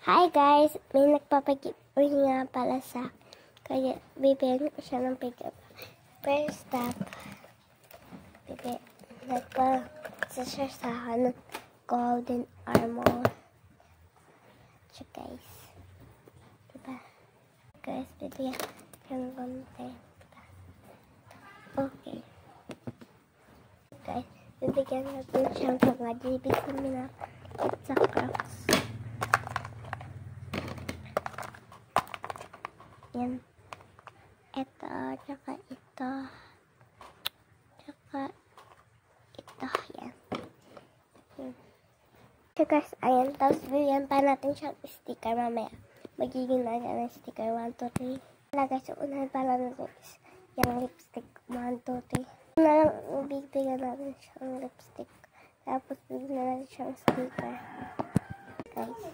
Hi guys! May nagpapag-giveaway nga pala sa kaya bibigyan ko siya ng pick-up. First stop, nagpa-sa siya sa golden armor. So guys, diba? Guys, bibigyan siyang konti. Okay. Guys, bibigyan natin siyang mga GB kami na sa Crocs. Yan. Ito, tsaka ito. Tsaka ito. Yan. So guys, ayan. Tapos bigyan pa natin siyang sticker mamaya. Magiging na siya ng sticker 1, 2, 3. Wala guys, so unahan pala natin is yung lipstick 1, 2, 3. Na lang bigyan natin siyang lipstick. Tapos bigyan natin siyang sticker. Guys.